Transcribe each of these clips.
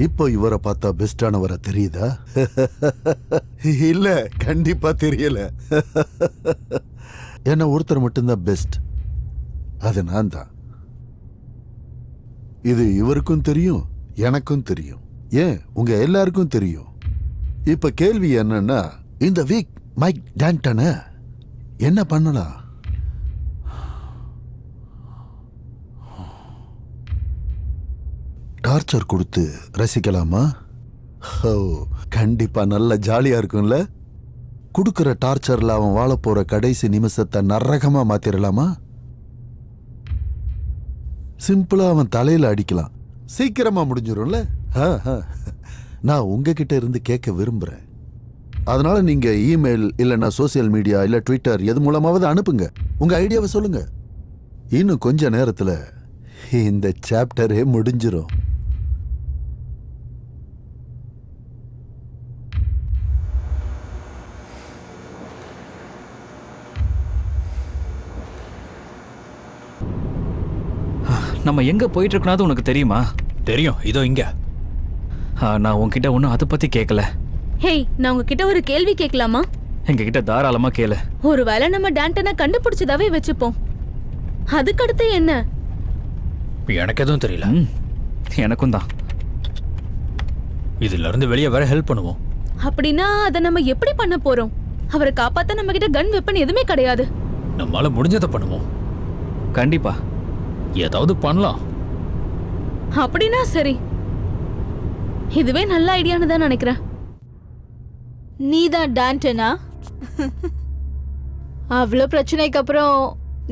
இப்போ இவரை பார்த்தா பெஸ்டானவரை தெரியுதா? இல்ல, கண்டிப்பா தெரியல. என்ன ஒருத்தர் மட்டும்தான் பெஸ்ட், அது நான் தான். இது இவருக்கும் தெரியும், எனக்கும் தெரியும், ஏன் உங்க எல்லாருக்கும் தெரியும். இப்ப கேள்வி என்னன்னா, இந்த வீக் மைக் டான்டனை என்ன பண்ணலாம்? டார்ச்சர் கொடுத்து ரசிக்கலாமா? ஓ, கண்டிப்பா நல்ல ஜாலியா இருக்கும்ல. கொடுக்கிற டார்ச்சர்ல அவன் வாழ போற கடைசி நிமிஷத்தை நரகமா மாத்திரலாமா? சிம்பிளா அவன் தலையில அடிக்கலாம், சீக்கிரமா முடிஞ்சிடும்ல. நான் உங்ககிட்ட இருந்து கேட்க விரும்புறேன். அதனால நீங்க இமெயில் இல்லைன்னா சோசியல் மீடியா இல்ல ட்விட்டர் எது மூலமாவது அனுப்புங்க, உங்க ஐடியாவை சொல்லுங்க. இன்னும் கொஞ்ச நேரத்துல இந்த சாப்டரே முடிஞ்சிரும். நம்ம எங்க போயிட்டு இருக்கோம் உனக்கு தெரியுமா? தெரியும், இதோ இங்க. நான் உன்கிட்ட ஒன்றும் அதை பத்தி கேட்கல. ஹேய், நான் உங்ககிட்ட ஒரு கேள்வி கேட்கலாமா? எங்ககிட்ட தாராளமா கேளு. ஒருவேளை நம்ம டான்டனை கண்டுபிடிச்சதாவே வச்சுப்போம், அதுக்கடுத்து என்ன? எனக்கு எதுவும் தெரியல. எனக்கும் தான். இதுல இருந்து வெளியே வர ஹெல்ப் பண்ணுவோம். அப்படின்னா அதை நம்ம எப்படி பண்ண போறோம்? அவரை காப்பாத்த நம்ம கிட்ட கன் வெப்பன் எதுவுமே கிடையாது. நம்மளால முடிஞ்சதை பண்ணுவோம். கண்டிப்பா ஏதாவது பண்ணலாம். அப்படின்னா சரி, இதுவே நல்ல ஐடியான்னு தான் நினைக்கிறேன். நீதான் டான்டனா? அவ்வளோ பிரச்சனைக்கு அப்புறம்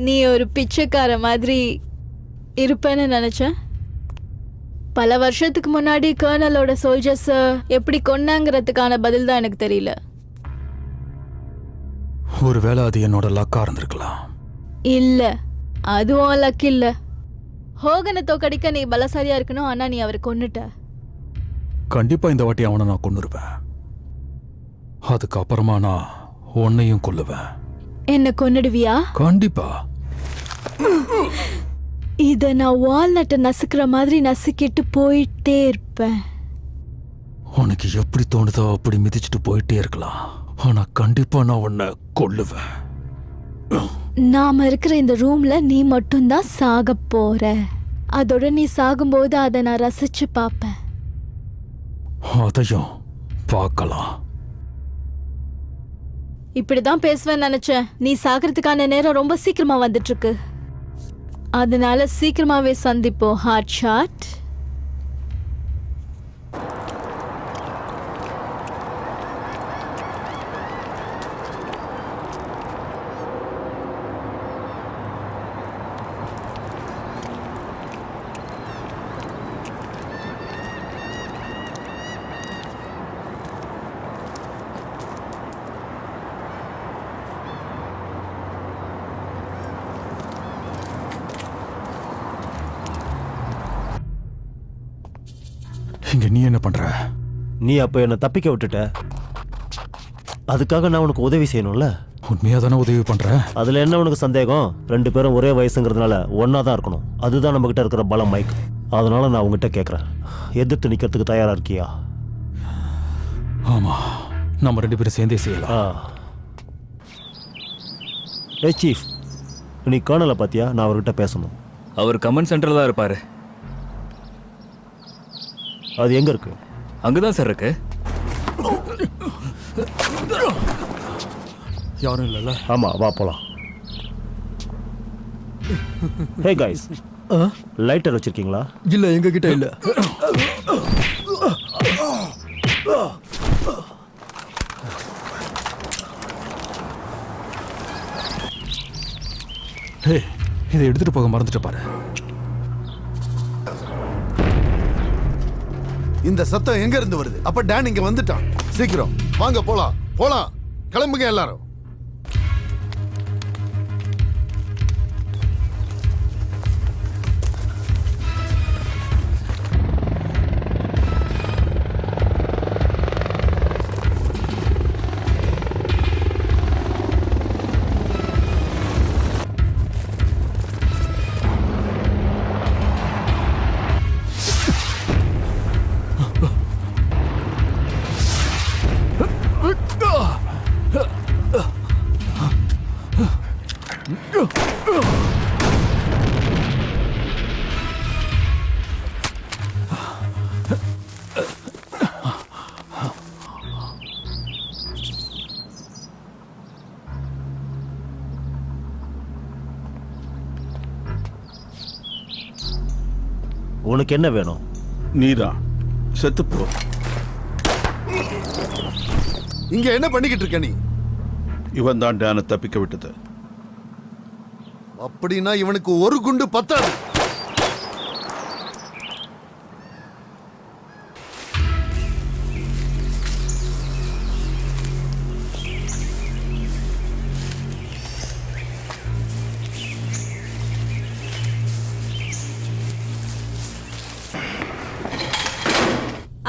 நீ ஒரு பிச்சைக்கார மாதிரி இருப்பேன்னு நினைச்சேன். பல வருஷத்துக்கு முன்னாடி கர்னலோட சோல்ஜர்ஸை எப்படி கொன்னாங்கிறதுக்கான பதில் தான் எனக்கு தெரியல. ஒருவேளை அது என்னோட லக்கா இருந்திருக்கலாம். இல்ல, அதுவும் லக் இல்ல. ஹோகனை தோக்கடிக்க நீ பலசாலியா இருக்கணும், ஆனா நீ அவரை கொன்னுட்ட. கண்டிப்பா இந்த வாட்டி அவனை நான் கொன்னுருவேன். அதுக்கப்புறமா நான் உன்னையும் கொல்லுவேன். என்ன கொன்னுடுவியா? கண்டிப்பா. இத நான் வால்நட்டை நசுக்கிற மாதிரி நசுக்கிட்டு போயிட்டே இருப்பேன். உனக்கு எப்படி தோணுதோ அப்படி மிதிச்சுட்டு போயிட்டே இருக்கலாம், ஆனா கண்டிப்பா நான் உன்னை கொல்லுவேன். நாம இருக்கிற இந்த ரூம்ல நீ மட்டும்தான் சாக போற. அதோட நீ சாகும்போது அதை நான் ரசிச்சு பார்ப்பேன். அதையும் பார்க்கலாம். இப்படிதான் பேசுவேன்னு நினைச்சேன். நீ சாகிறதுக்கான நேரம் ரொம்ப சீக்கிரமா வந்துட்டு இருக்கு. அதனால சீக்கிரமாவே சந்திப்போம் ஹார்ட் ஷாட். இங்க நீ என்ன பண்ற? நீ அப்ப என்ன தப்பிக்க விட்டுட்ட, அதுக்காக நான் உனக்கு உதவி செய்யணும்ல. உண்மையா தானே உதவி பண்ற? அதுல என்ன உனக்கு சந்தேகம்? 2 பேரும் ஒரே வயசுங்கிறதுனால ஒன்னா தான் இருக்கணும். அதுதான் நம்ம கிட்ட இருக்கிற பலம் மைக். அதனால நான் உங்ககிட்ட கேட்கறேன், எதிர்த்து நிக்கிறதுக்கு தயாரா இருக்கியா? ஆமா, நம்ம 2 பேரும் சேர்ந்தே செய்யலாம். ஏய் சீஃப், நீ கர்னலை பாத்தியா? நான் அவர்கிட்ட பேசணும். அவர் கமெண்ட் சென்டர்ல தான் இருப்பாரு. அது எங்க இருக்கு? அங்கதான் சார் இருக்கு. யாரும் இல்லைல்ல? ஆமா, வா போலாம். ஹே கைஸ், லைட்டர் வச்சிருக்கீங்களா? இல்ல, எங்க கிட்ட இல்ல. ஹே, இதை எடுத்துட்டு போக மறந்துட்டு பாரு. இந்த சத்தம் எங்க இருந்து வருது? அப்ப டான் இங்க வந்துட்டான். சீக்கிரம் வாங்க, போலாம் போலாம், கிளம்புங்க எல்லாரும். உனக்கு என்ன வேணும்? நீதான் செத்துப்போ. இங்க என்ன பண்ணிக்கிட்டு இருக்க நீ? இவன் தான் டேனை தப்பிக்க விட்டது. அப்படின்னா இவனுக்கு ஒரு குண்டு பத்தாது.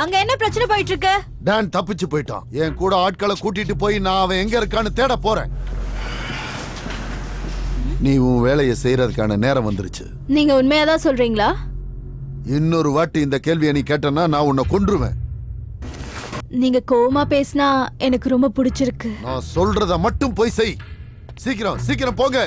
அங்க என்ன பிரச்சனை போயிட்டு இருக்கு? டான் தப்பிச்சு போயிட்டான். என் கூட ஆட்களை கூட்டிட்டு போய் நான் அவன் எங்க இருக்கான்னு தேட போறேன். நீ உன் வேலையை செய்யறதுக்கான நேரம் வந்துருச்சு. நீங்க உண்மையாதான் சொல்றீங்களா? இன்னொரு வாட்டி இந்த கேள்வியை நீ கேட்டனா நான் உன்னை கொன்றுவேன். நீங்க கோவமா பேசினா எனக்கு ரொம்ப பிடிச்சிருக்கு. நான் சொல்றத மட்டும் போய் செய். சீக்கிரம் சீக்கிரம் போங்க.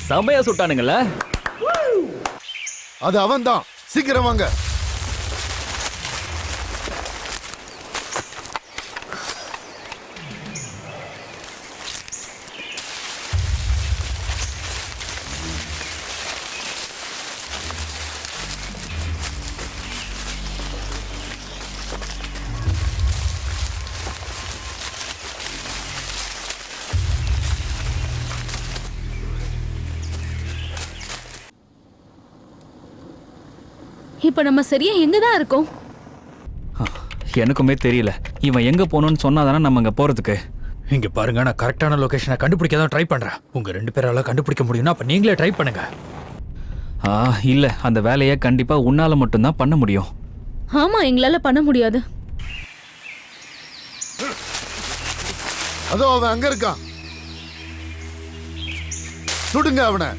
செமையா சுட்டானுங்கள. அது அவன்தான். சீக்கிரம் வாங்க. இப்ப நம்ம சரியா எங்கதான் இருக்கோம்? எனக்குமே தெரியல. இவன் எங்க போகணும்னு சொன்னாதானே நம்ம அங்க போறதுக்கு. இங்க பாருங்க, நான் கரெக்டான லொகேஷனை கண்டுபிடிக்க தான் ட்ரை பண்றேன். உங்க 2 பேரால கண்டுபிடிக்க முடியும்னா அப்ப நீங்களே ட்ரை பண்ணுங்க. இல்ல, அந்த வேலையை கண்டிப்பா உன்னால மட்டும்தான் பண்ண முடியும். ஆமா, எங்களால பண்ண முடியாது. அதோ அவன் அங்க இருக்கான். சுடுங்க அவனை.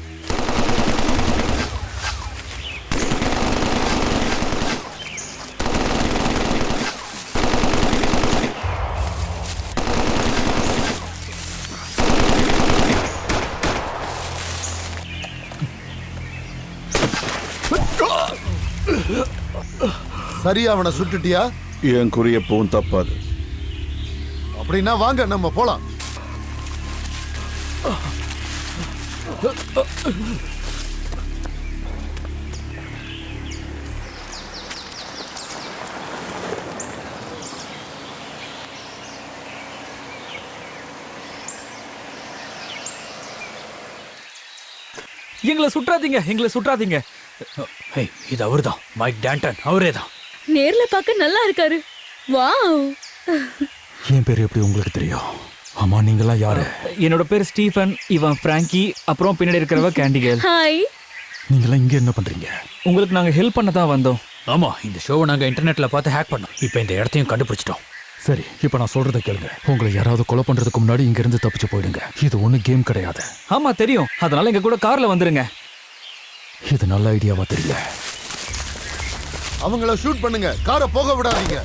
சரி, அவனை சுட்டுட்டியா? என் குறி எப்பவும் தப்பாது. அப்படின்னா வாங்க நம்ம போலாம். எங்களை சுற்றாதீங்க, எங்களை சுற்றாதீங்க. ஹே, இது அவர்தான், மைக் டான்டன். அவரே தான். நேர்ல பார்க்க நல்லா இருக்காரு. வாவ். என் பேர் எப்படி உங்களுக்கு தெரியும்? ஆமா, நீங்களா யாரு? என்னோட பேர் ஸ்டீஃபன், இவன் பிராங்கி, அப்புறம் பின்னாடி இருக்கிறவ கேண்டிகேல். ஹாய். நீங்களா இங்க என்ன பண்றீங்க? உங்களுக்கு நாங்க ஹெல்ப் பண்ண தான் வந்தோம். ஆமா, இந்த ஷோவை நாங்க இன்டர்நெட்ல பார்த்து ஹேக் பண்ணோம். இப்போ இந்த இடத்தையும் கண்டுபிடிச்சிட்டோம். சரி, இப்ப நான் சொல்றத கேளுங்க. உங்களை யாராவது கொலை பண்றதுக்கு முன்னாடி இங்க இருந்து தப்பிச்சு போயிடுங்க. இது ஒண்ணு கேம் கிடையாது. ஆமா தெரியும், அதனால எங்க கூட கார்ல வந்துருங்க. இது நல்ல ஐடியாவா தெரியல. அவங்கள ஷூட் பண்ணுங்க, காரை போக விடாதீங்க.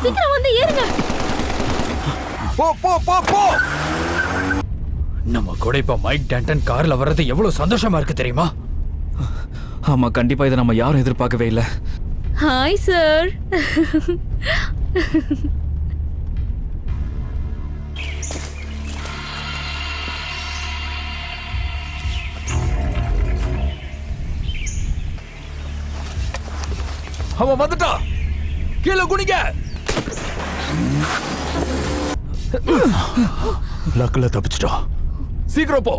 சீக்கிரம் வந்து ஏறுங்க. போ போ போ போ. நம்ம கூட இப்ப மைக் டான்டன் கார்ல வர்றது எவ்வளவு சந்தோஷமா இருக்கு தெரியுமா? ஆமா, கண்டிப்பா இதை நம்ம யாரும் எதிர்பார்க்கவே இல்லை. Hi sir. அவன் வந்துட்டா. கீழே குனிங்க. லக்ல தப்பிச்சிட்டோம். சீக்கிரம் போ.